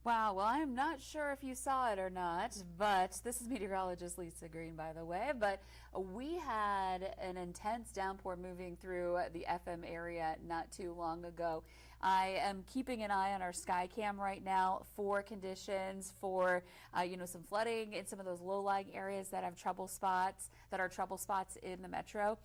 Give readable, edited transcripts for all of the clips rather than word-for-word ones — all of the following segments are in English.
Wow, well, I'm not sure if you saw it or not, but this is meteorologist Lisa Green, by the way. But we had an intense downpour moving through the FM area not too long ago. I am keeping an eye on our sky cam right now for conditions for, some flooding in some of those low-lying areas that have trouble spots, that are trouble spots in the metro,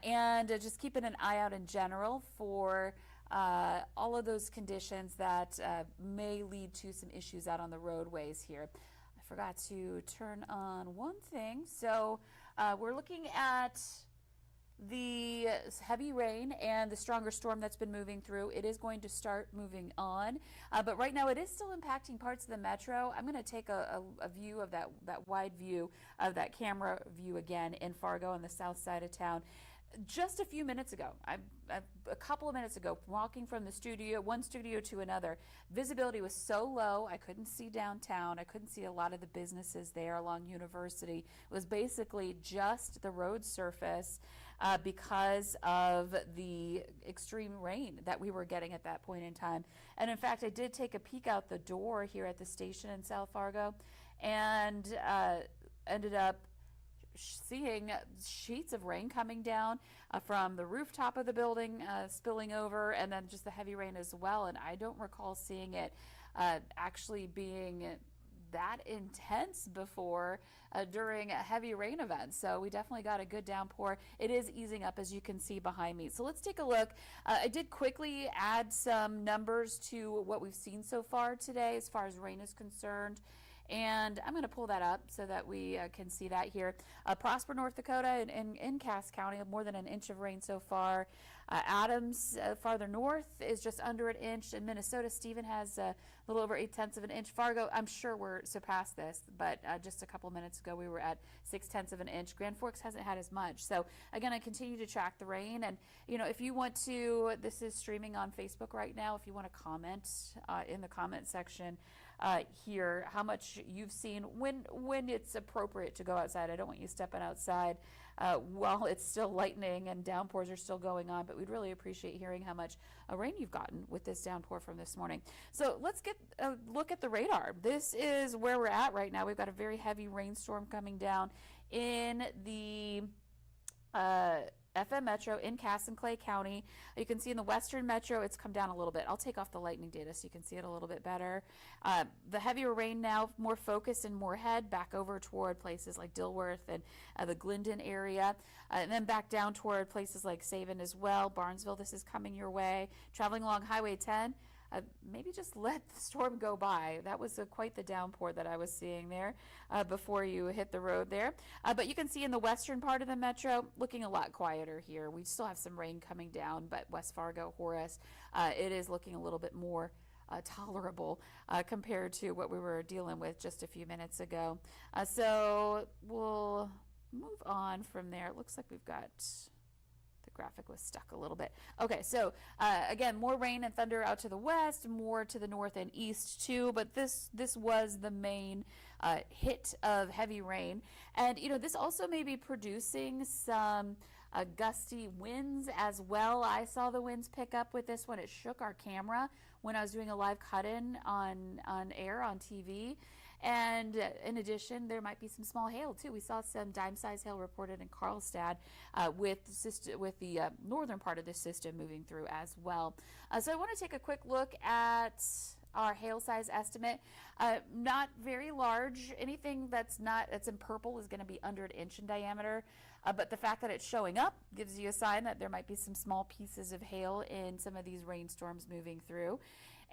and just keeping an eye out in general for all of those conditions that may lead to some issues out on the roadways here. I forgot to turn on one thing. So we're looking at the heavy rain and the stronger storm that's been moving through. It is going to start moving on, but right now it is still impacting parts of the metro. I'm going to take a view of that wide view of that camera view again in Fargo on the south side of town. Just a few minutes ago, a couple of minutes ago, walking from the studio, one studio to another, visibility was so low, I couldn't see downtown. I couldn't see a lot of the businesses there along University. It was basically just the road surface because of the extreme rain that we were getting at that point in time. And in fact, I did take a peek out the door here at the station in South Fargo and ended up seeing sheets of rain coming down from the rooftop of the building, spilling over, and then just the heavy rain as well. And I don't recall seeing it actually being that intense before during a heavy rain event. So we definitely got a good downpour. It is easing up, as you can see behind me. So let's take a look. I did quickly add some numbers to what we've seen so far today as far as rain is concerned. And I'm going to pull that up so that we can see that here. Prosper, North Dakota, and in Cass County, more than an inch of rain so far. Adams, farther north, is just under an inch. In Minnesota, Stephen has a little over 0.8 of an inch. Fargo, I'm sure we're surpassed this, but just a couple minutes ago we were at 0.6 of an inch. Grand Forks hasn't had as much. So again, I continue to track the rain. And if you want to, this is streaming on Facebook right now. If you want to comment in the comment section here, how much you've seen when it's appropriate to go outside. I don't want you stepping outside while it's still lightning and downpours are still going on, but we'd really appreciate hearing how much rain you've gotten with this downpour from this morning. So let's get a look at the radar. This is where we're at right now. We've got a very heavy rainstorm coming down in the FM Metro in Cass and Clay County. You can see in the Western Metro, it's come down a little bit. I'll take off the lightning data so you can see it a little bit better. The heavier rain now, more focused in Moorhead, back over toward places like Dilworth and the Glendon area, and then back down toward places like Savin as well. Barnesville, this is coming your way. Traveling along Highway 10, maybe just let the storm go by. That was quite the downpour that I was seeing there before you hit the road there. But you can see in the western part of the metro, looking a lot quieter here. We still have some rain coming down, but West Fargo, Horace, it is looking a little bit more tolerable compared to what we were dealing with just a few minutes ago. So we'll move on from there. It looks like we've got... The graphic was stuck a little bit. Okay, so again, more rain and thunder out to the west, more to the north and east too, but this was the main hit of heavy rain. And this also may be producing some gusty winds as well. I saw the winds pick up with this one. It shook our camera when I was doing a live cut-in on air on TV. And in addition, there might be some small hail too. We saw some dime-size hail reported in Karlstad with the northern part of the system moving through as well. So I want to take a quick look at our hail size estimate. Not very large. Anything that's in purple is going to be under an inch in diameter, but the fact that it's showing up gives you a sign that there might be some small pieces of hail in some of these rainstorms moving through,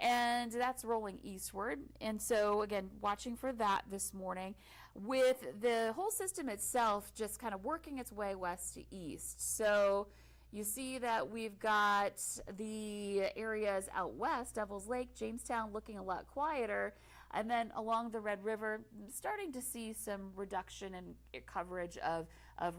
and that's rolling eastward. And so again, watching for that this morning, with the whole system itself just kind of working its way west to east. So you see that we've got the areas out west, Devil's Lake, Jamestown, looking a lot quieter. And then along the Red River, starting to see some reduction in coverage of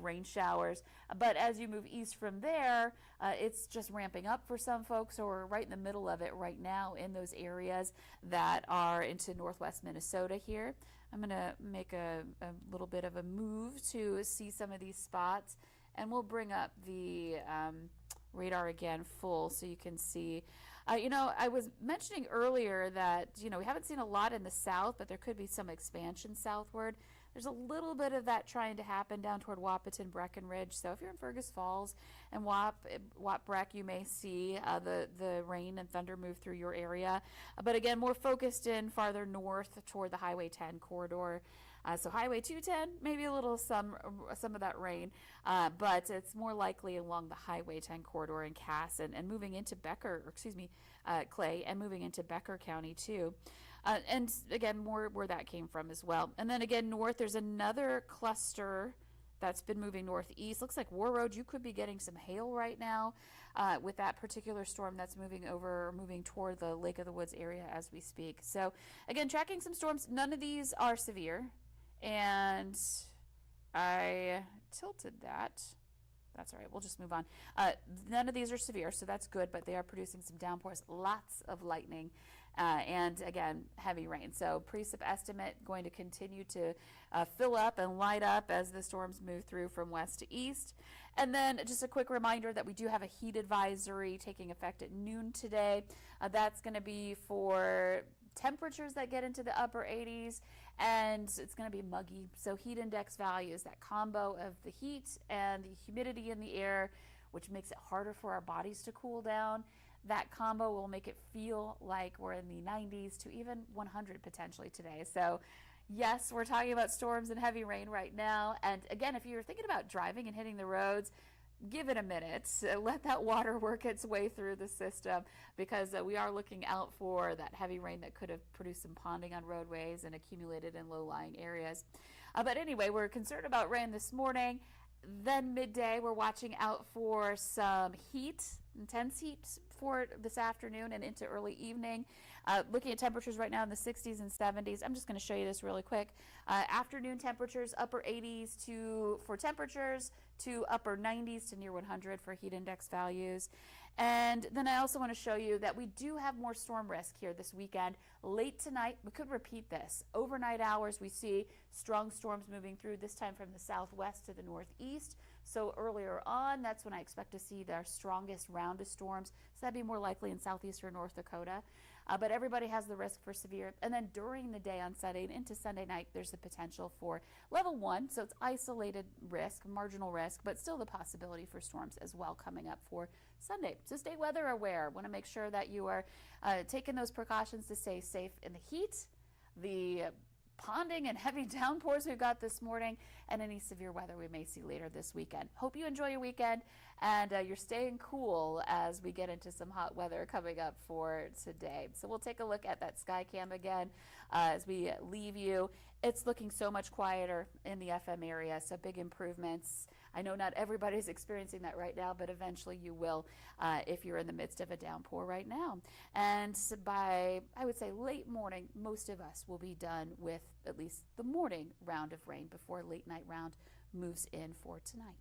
rain showers. But as you move east from there, it's just ramping up for some folks, or we're right in the middle of it right now in those areas that are into northwest Minnesota here. I'm going to make a little bit of a move to see some of these spots. And we'll bring up the radar again full so you can see. I was mentioning earlier that, we haven't seen a lot in the south, but there could be some expansion southward. There's a little bit of that trying to happen down toward Wahpeton, Breckenridge. So if you're in Fergus Falls and Breck, you may see the rain and thunder move through your area. But again, more focused in farther north toward the Highway 10 corridor. So Highway 210, maybe a little some of that rain, but it's more likely along the Highway 10 corridor in Cass and moving into Clay, and moving into Becker County too. And again, more where that came from as well. And then again, north, there's another cluster that's been moving northeast. Looks like War Road, you could be getting some hail right now with that particular storm that's moving toward the Lake of the Woods area as we speak. So again, tracking some storms. None of these are severe. And I tilted that. That's all right. We'll just move on. None of these are severe, so that's good, but they are producing some downpours, lots of lightning, and again, heavy rain. So precip estimate going to continue to fill up and light up as the storms move through from west to east. And then just a quick reminder that we do have a heat advisory taking effect at noon today. That's going to be for temperatures that get into the upper 80s, and it's going to be muggy. So heat index values, that combo of the heat and the humidity in the air, which makes it harder for our bodies to cool down. That combo will make it feel like we're in the 90s to even 100 potentially today. So yes, we're talking about storms and heavy rain right now. And again, if you're thinking about driving and hitting the roads, give it a minute. Let that water work its way through the system, because we are looking out for that heavy rain that could have produced some ponding on roadways and accumulated in low-lying areas. But anyway, we're concerned about rain this morning. Then midday, we're watching out for some heat, intense heat for this afternoon and into early evening. Looking at temperatures right now in the 60s and 70s. I'm just going to show you this really quick. Afternoon temperatures, upper 80s for temperatures, to upper 90s to near 100 for heat index values. And then I also want to show you that we do have more storm risk here this weekend. Late tonight, we could repeat this. Overnight hours, we see strong storms moving through, this time from the southwest to the northeast. So earlier on, that's when I expect to see their strongest round of storms. So that'd be more likely in southeastern North Dakota. But everybody has the risk for severe. And then during the day on Sunday and into Sunday night, there's the potential for level 1. So it's isolated risk, marginal risk, but still the possibility for storms as well coming up for Sunday. So stay weather aware. Want to make sure that you are taking those precautions to stay safe in the heat, the ponding and heavy downpours we've got this morning, and any severe weather we may see later this weekend. Hope you enjoy your weekend and you're staying cool as we get into some hot weather coming up for today. So we'll take a look at that sky cam again as we leave you. It's looking so much quieter in the FM area, so big improvements. I know not everybody's experiencing that right now, but eventually you will if you're in the midst of a downpour right now. And by, I would say, late morning, most of us will be done with at least the morning round of rain before late night round moves in for tonight.